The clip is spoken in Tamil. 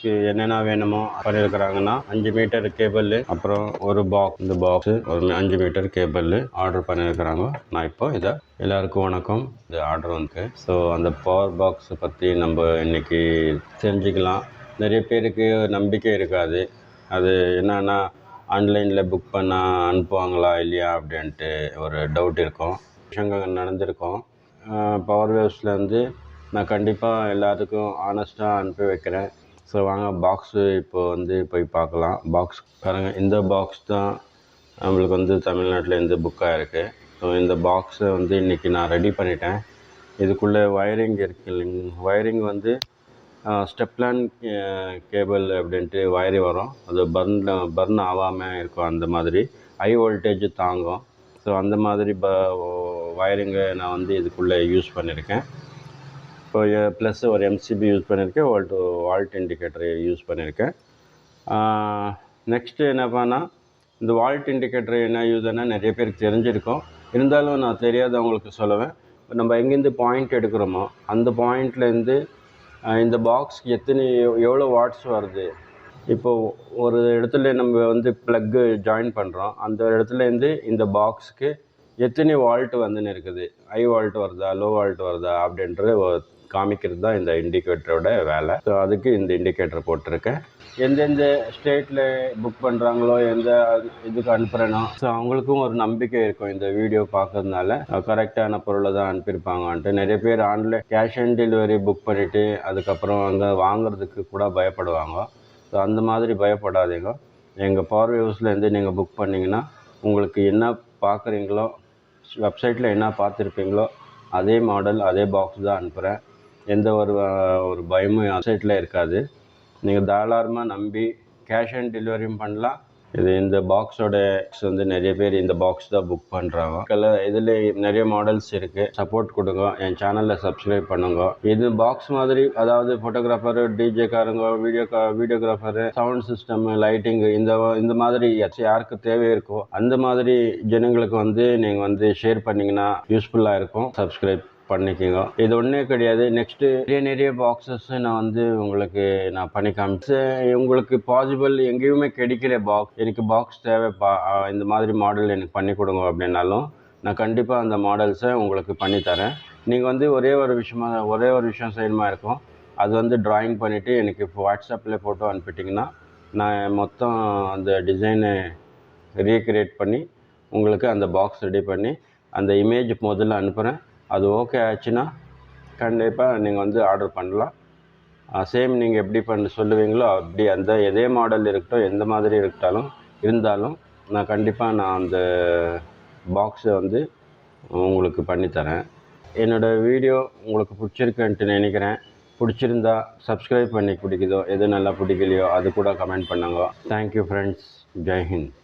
பாக்ஸ்க்கு என்னென்ன வேணுமோ பண்ணியிருக்கிறாங்கன்னா 5 மீட்டர் கேபிள், அப்புறம் ஒரு பாக்ஸ், இந்த பாக்ஸு ஒரு 5 மீட்டர் கேபிள் ஆர்டர் பண்ணியிருக்கிறாங்க. நான் இப்போ இதை எல்லாருக்கும் வணக்கம். இந்த ஆர்டர் வந்து ஸோ அந்த பவர் பாக்ஸை பற்றி நம்ம இன்னைக்கு தெரிஞ்சுக்கலாம். நிறைய பேருக்கு நம்பிக்கை இருக்காது. அது என்னன்னா ஆன்லைனில் புக் பண்ணால் அனுப்புவாங்களா இல்லையா அப்படின்ட்டு ஒரு டவுட் இருக்கும். விஷயங்கள் நடந்திருக்கும். பவர் வேவ்ஸ்லேருந்து நான் கண்டிப்பாக எல்லாத்துக்கும் ஆனஸ்ட்டாக அனுப்பி வைக்கிறேன். ஸோ வாங்க பாக்ஸு இப்போ வந்து போய் பார்க்கலாம். பாக்ஸ் பாருங்கள், இந்த பாக்ஸ் தான் நம்மளுக்கு வந்து தமிழ்நாட்டில் இந்த புக்காக இருக்குது. ஸோ இந்த பாக்ஸை வந்து இன்றைக்கி நான் ரெடி பண்ணிட்டேன். இதுக்குள்ளே வயரிங் இருக்குது இல்லைங்க, வயரிங் வந்து ஸ்டெப்லான் கேபிள் அப்படின்ட்டு வயரி வரும். அது பர்ன் ஆகாமல் இருக்கும். அந்த மாதிரி ஹை வோல்டேஜ் தாங்கும். ஸோ அந்த மாதிரி வயரிங்கை நான் வந்து இதுக்குள்ளே யூஸ் பண்ணியிருக்கேன். இப்போ ப்ளஸ் ஒரு எம்சிபி யூஸ் பண்ணியிருக்கேன், வால்ட் இண்டிகேட்டர் யூஸ் பண்ணியிருக்கேன். நெக்ஸ்ட்டு என்ன பண்ணால் இந்த வால்ட் இண்டிகேட்டர் என்ன யூஸ்னா நிறைய பேருக்கு தெரிஞ்சிருக்கும். இருந்தாலும் நான் தெரியாதவங்களுக்கு சொல்லுவேன். நம்ம எங்கேருந்து பாயிண்ட் எடுக்கிறோமோ அந்த பாயிண்ட்லேருந்து இந்த பாக்ஸ்க்கு எவ்வளோ வாட்ஸ் வருது. இப்போது ஒரு இடத்துல நம்ம வந்து ப்ளக்கு ஜாயின் பண்ணுறோம். அந்த இடத்துலேருந்து இந்த பாக்ஸுக்கு எத்தனை வால்ட் வந்துன்னு இருக்குது, ஹை வால்ட் வருதா லோ வால்ட் வருதா அப்படின்றது காமிக்கிறது தான் இந்த இண்டிகேட்டரோட வேலை. ஸோ அதுக்கு இந்த இண்டிகேட்டர் போட்டிருக்கேன். எந்தெந்த ஸ்டேட்டில் புக் பண்ணுறாங்களோ, எந்த இதுக்கு அனுப்புகிறேனோ, ஸோ அவங்களுக்கும் ஒரு நம்பிக்கை இருக்கும். இந்த வீடியோ பார்க்கறதுனால கரெக்டான பொருளை தான் அனுப்பியிருப்பாங்கன்ட்டு. நிறைய பேர் online cash on delivery book பண்ணிவிட்டு அதுக்கப்புறம் அங்கே வாங்குறதுக்கு கூட பயப்படுவாங்க. ஸோ அந்த மாதிரி பயப்படாதீங்க. எங்கள் பவர் வேவ்ஸ்லேருந்து நீங்கள் புக் பண்ணிங்கன்னா உங்களுக்கு என்ன பார்க்குறீங்களோ, வெப்சைட்டில் என்ன பார்த்துருப்பீங்களோ அதே மாடல் அதே பாக்ஸ் தான் அனுப்புகிறேன். எந்த ஒரு பயமும் வெப்சைட்டில் இருக்காது. நீங்கள் தாராளமாக நம்பி கேஷ் ஆன் டெலிவரியும் பண்ணலாம். இந்த பாக்ஸோட வந்து நிறைய பேர் இந்த பாக்ஸ் தான் புக் பண்ணுறாங்க. இதில் நிறைய மாடல்ஸ் இருக்குது. சப்போர்ட் கொடுங்க, என் சேனலில் சப்ஸ்கிரைப் பண்ணுங்க. இது பாக்ஸ் மாதிரி, அதாவது photographer, டிஜேக்காரங்க, videographer, sound system, lighting, இந்த மாதிரி யாருக்கு தேவை இருக்கோ அந்த மாதிரி ஜனங்களுக்கு வந்து நீங்கள் வந்து ஷேர் பண்ணிங்கன்னா யூஸ்ஃபுல்லாக இருக்கும். சப்ஸ்கிரைப் பண்ணிக்கோங்க. இது ஒன்றே கிடையாது. நெக்ஸ்ட்டு நிறைய பாக்ஸஸ் நான் வந்து உங்களுக்கு நான் பண்ணி காமிச்சேன். உங்களுக்கு பாசிபிள் எங்கேயுமே கிடைக்கிற பாக்ஸ், எனக்கு பாக்ஸ் தேவைப்பா, இந்த மாதிரி மாடல் எனக்கு பண்ணி கொடுங்க அப்படின்னாலும் நான் கண்டிப்பாக அந்த மாடல்ஸை உங்களுக்கு பண்ணித்தரேன். நீங்கள் வந்து ஒரே ஒரு விஷயம் செய்யணுமா இருக்கும். அது வந்து ட்ராயிங் பண்ணிவிட்டு எனக்கு இப்போ வாட்ஸ்அப்பில் ஃபோட்டோ அனுப்பிட்டிங்கன்னா நான் மொத்தம் அந்த டிசைனை ரீக்ரியேட் பண்ணி உங்களுக்கு அந்த பாக்ஸ் ரெடி பண்ணி அந்த இமேஜ் முதல்ல அனுப்புகிறேன். அது ஓகே ஆச்சுன்னா கண்டிப்பாக நீங்கள் வந்து ஆர்டர் பண்ணலாம். சேம் நீங்கள் எப்படி சொல்லுவீங்களோ அப்படி எதே மாடல் இருக்கட்டும், எந்த மாதிரி இருந்தாலும் நான் கண்டிப்பாக அந்த பாக்ஸை வந்து உங்களுக்கு பண்ணித்தரேன். என்னோடய வீடியோ உங்களுக்கு பிடிச்சிருக்குன்ட்டு நினைக்கிறேன். பிடிச்சிருந்தா சப்ஸ்கிரைப் பண்ணி பிடிக்குதோ, எது நல்லா பிடிக்கலையோ அது கூட கமெண்ட் பண்ணுங்க. Thank you friends. ஜெய் ஹிந்த்.